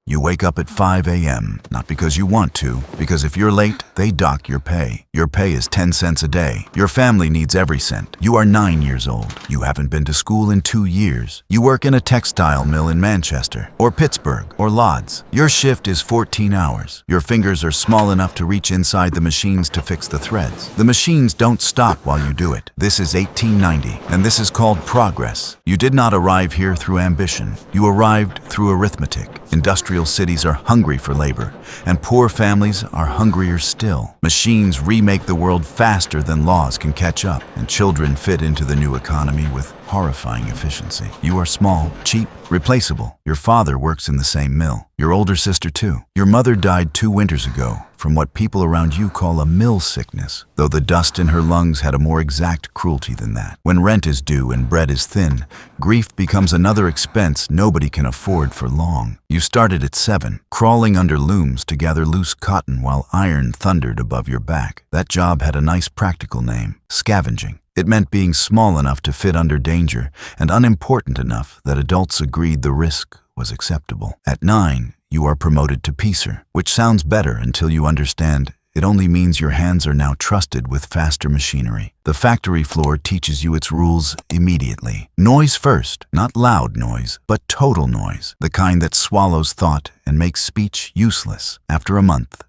You wake up at 5 a.m., not because you want to, because if you're late, they dock your pay. Your pay is 10 cents a day. Your family needs every cent. You are 9 years old. You haven't been to school in 2 years. You work in a textile mill in Manchester, or Pittsburgh, or Lodz. Your shift is 14 hours. Your fingers are small enough to reach inside the machines to fix the threads. The machines don't stop while you do it. This is 1890, and this is called progress. You did not arrive here through ambition. You arrived through arithmetic. Industrial cities are hungry for labor, and poor families are hungrier still. Machines remake the world faster than laws can catch up, and children fit into the new economy with horrifying efficiency. You are small, cheap, replaceable. Your father works in the same mill. Your older sister too. Your mother died 2 winters ago from what people around you call a mill sickness, though the dust in her lungs had a more exact cruelty than that. When rent is due and bread is thin, grief becomes another expense nobody can afford for long. You started at 7, crawling under looms to gather loose cotton while iron thundered above your back. That job had a nice practical name: scavenging. It meant being small enough to fit under danger and unimportant enough that adults agreed the risk was acceptable. At 9, you are promoted to piecer, which sounds better until you understand it only means your hands are now trusted with faster machinery. The factory floor teaches you its rules immediately. Noise first, not loud noise, but total noise, the kind that swallows thought and makes speech useless. After a month,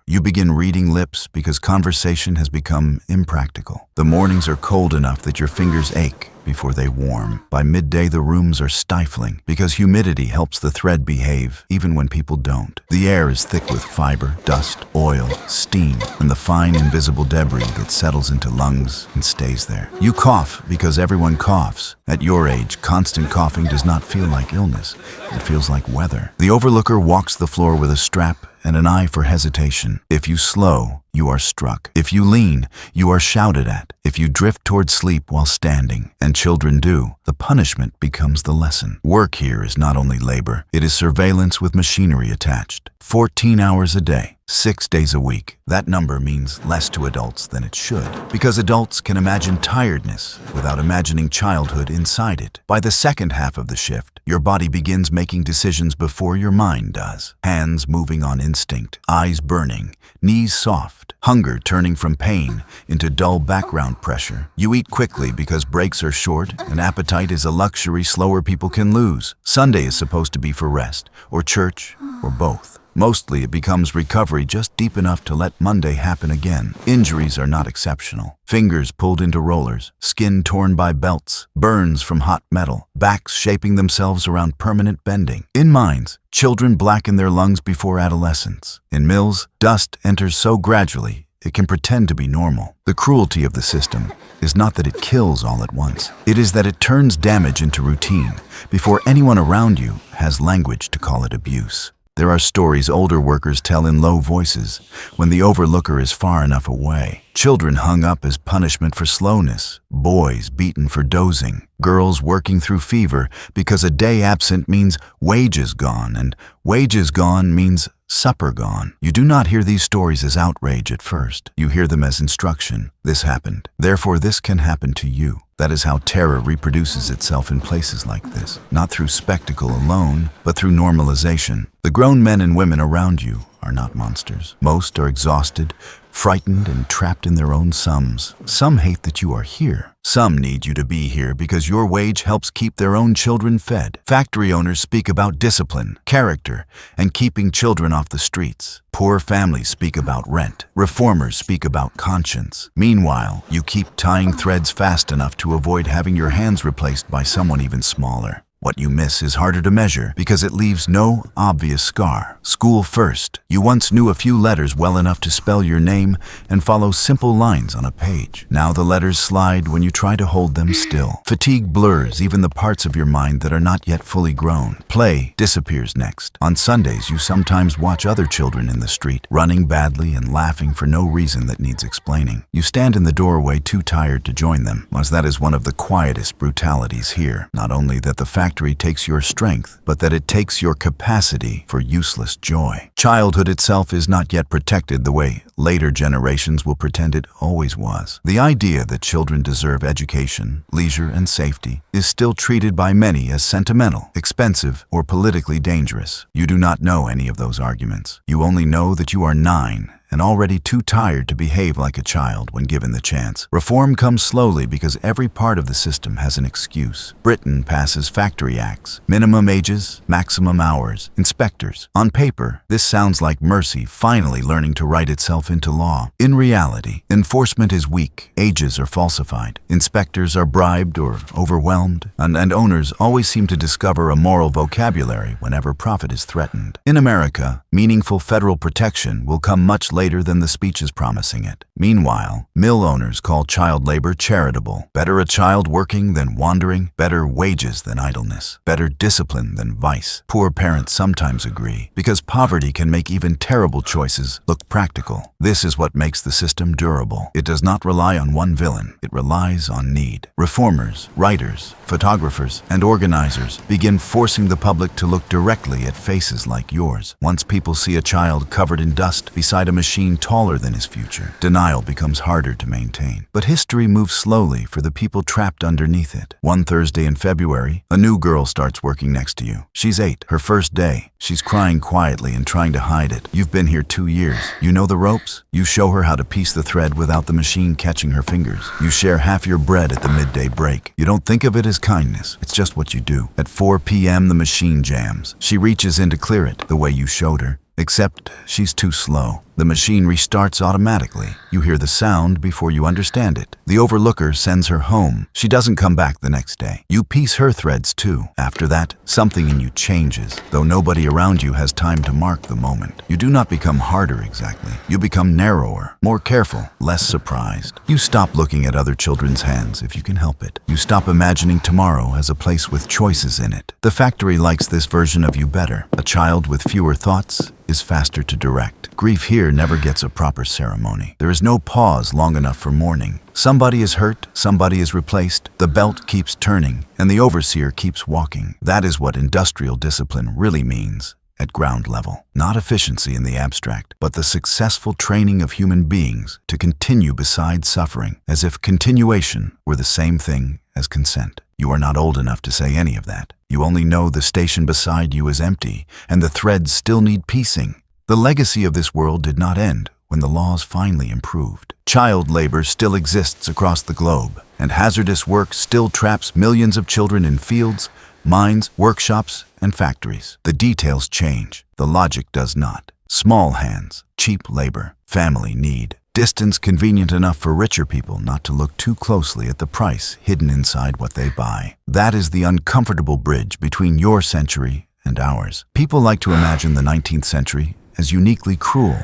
you begin reading lips because conversation has become impractical. The mornings are cold enough that your fingers ache before they warm. By midday, the rooms are stifling because humidity helps the thread behave even when people don't. The air is thick with fiber, dust, oil, steam, and the fine invisible debris that settles into lungs and stays there. You cough because everyone coughs. At your age, constant coughing does not feel like illness. It feels like weather. The overlooker walks the floor with a strap and an eye for hesitation. If you slow, you are struck. If you lean, you are shouted at. If you drift toward sleep while standing, and children do, the punishment becomes the lesson. Work here is not only labor, it is surveillance with machinery attached. 14 hours a day, 6 days a week. That number means less to adults than it should, because adults can imagine tiredness without imagining childhood inside it. By the second half of the shift, your body begins making decisions before your mind does. Hands moving on instinct, eyes burning, knees soft, hunger turning from pain into dull background pressure. You eat quickly because breaks are short, and appetite is a luxury slower people can lose. Sunday is supposed to be for rest, or church, or both. Mostly it becomes recovery just deep enough to let Monday happen again. Injuries are not exceptional. Fingers pulled into rollers, skin torn by belts, burns from hot metal, backs shaping themselves around permanent bending. In mines, children blacken their lungs before adolescence. In mills, dust enters so gradually it can pretend to be normal. The cruelty of the system is not that it kills all at once. It is that it turns damage into routine before anyone around you has language to call it abuse. There are stories older workers tell in low voices when the overlooker is far enough away. Children hung up as punishment for slowness, boys beaten for dozing, girls working through fever because a day absent means wages gone, and wages gone means supper gone. You do not hear these stories as outrage at first. You hear them as instruction. This happened. Therefore, this can happen to you. That is how terror reproduces itself in places like this, not through spectacle alone, but through normalization. The grown men and women around you are not monsters. Most are exhausted, frightened, and trapped in their own sums. Some hate that you are here. Some need you to be here because your wage helps keep their own children fed. Factory owners speak about discipline, character, and keeping children off the streets. Poor families speak about rent. Reformers speak about conscience. Meanwhile, you keep tying threads fast enough to avoid having your hands replaced by someone even smaller. What you miss is harder to measure because it leaves no obvious scar. School first. You once knew a few letters well enough to spell your name and follow simple lines on a page. Now the letters slide when you try to hold them still. Fatigue blurs even the parts of your mind that are not yet fully grown. Play disappears next. On Sundays, you sometimes watch other children in the street, running badly and laughing for no reason that needs explaining. You stand in the doorway too tired to join them, as that is one of the quietest brutalities here. Not only that the factory takes your strength, but that it takes your capacity for useless joy. Childhood itself is not yet protected the way later generations will pretend it always was. The idea that children deserve education, leisure, and safety is still treated by many as sentimental, expensive, or politically dangerous. You do not know any of those arguments. You only know that you are 9 and already too tired to behave like a child when given the chance. Reform comes slowly because every part of the system has an excuse. Britain passes factory acts, minimum ages, maximum hours, inspectors. On paper, this sounds like mercy finally learning to write itself into law. In reality, enforcement is weak, ages are falsified, inspectors are bribed or overwhelmed, and owners always seem to discover a moral vocabulary whenever profit is threatened. In America, meaningful federal protection will come much later than the speeches promising it. Meanwhile, mill owners call child labor charitable. Better a child working than wandering, better wages than idleness, better discipline than vice. Poor parents sometimes agree, because poverty can make even terrible choices look practical. This is what makes the system durable. It does not rely on one villain. It relies on need. Reformers, writers, photographers, and organizers begin forcing the public to look directly at faces like yours. Once people see a child covered in dust beside a machine taller than his future, denial becomes harder to maintain. But history moves slowly for the people trapped underneath it. One Thursday in February, a new girl starts working next to you. She's 8, her first day. She's crying quietly and trying to hide it. You've been here 2 years. You know the ropes? You show her how to piece the thread without the machine catching her fingers. You share half your bread at the midday break. You don't think of it as kindness. It's just what you do. At 4 p.m., the machine jams. She reaches in to clear it the way you showed her. Except she's too slow. The machine restarts automatically. You hear the sound before you understand it. The overlooker sends her home. She doesn't come back the next day. You piece her threads too. After that, something in you changes, though nobody around you has time to mark the moment. You do not become harder exactly. You become narrower, more careful, less surprised. You stop looking at other children's hands if you can help it. You stop imagining tomorrow as a place with choices in it. The factory likes this version of you better. A child with fewer thoughts is faster to direct. Grief here never gets a proper ceremony. There is no pause long enough for mourning. Somebody is hurt, somebody is replaced, the belt keeps turning, and the overseer keeps walking. That is what industrial discipline really means at ground level. Not efficiency in the abstract, but the successful training of human beings to continue beside suffering, as if continuation were the same thing as consent. You are not old enough to say any of that. You only know the station beside you is empty, and the threads still need piecing. The legacy of this world did not end when the laws finally improved. Child labor still exists across the globe, and hazardous work still traps millions of children in fields, mines, workshops, and factories. The details change. The logic does not. Small hands, cheap labor, family need. Distance convenient enough for richer people not to look too closely at the price hidden inside what they buy. That is the uncomfortable bridge between your century and ours. People like to imagine the 19th century as uniquely cruel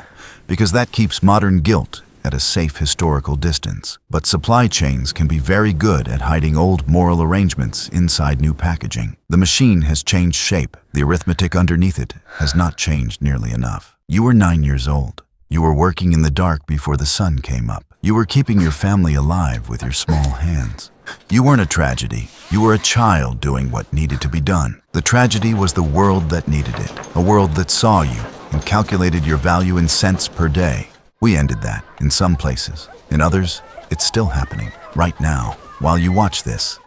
because that keeps modern guilt at a safe historical distance. But supply chains can be very good at hiding old moral arrangements inside new packaging. The machine has changed shape. The arithmetic underneath it has not changed nearly enough. You were 9 years old. You were working in the dark before the sun came up. You were keeping your family alive with your small hands. You weren't a tragedy. You were a child doing what needed to be done. The tragedy was the world that needed it, a world that saw you and calculated your value in cents per day. We ended that in some places. In others, it's still happening right now while you watch this.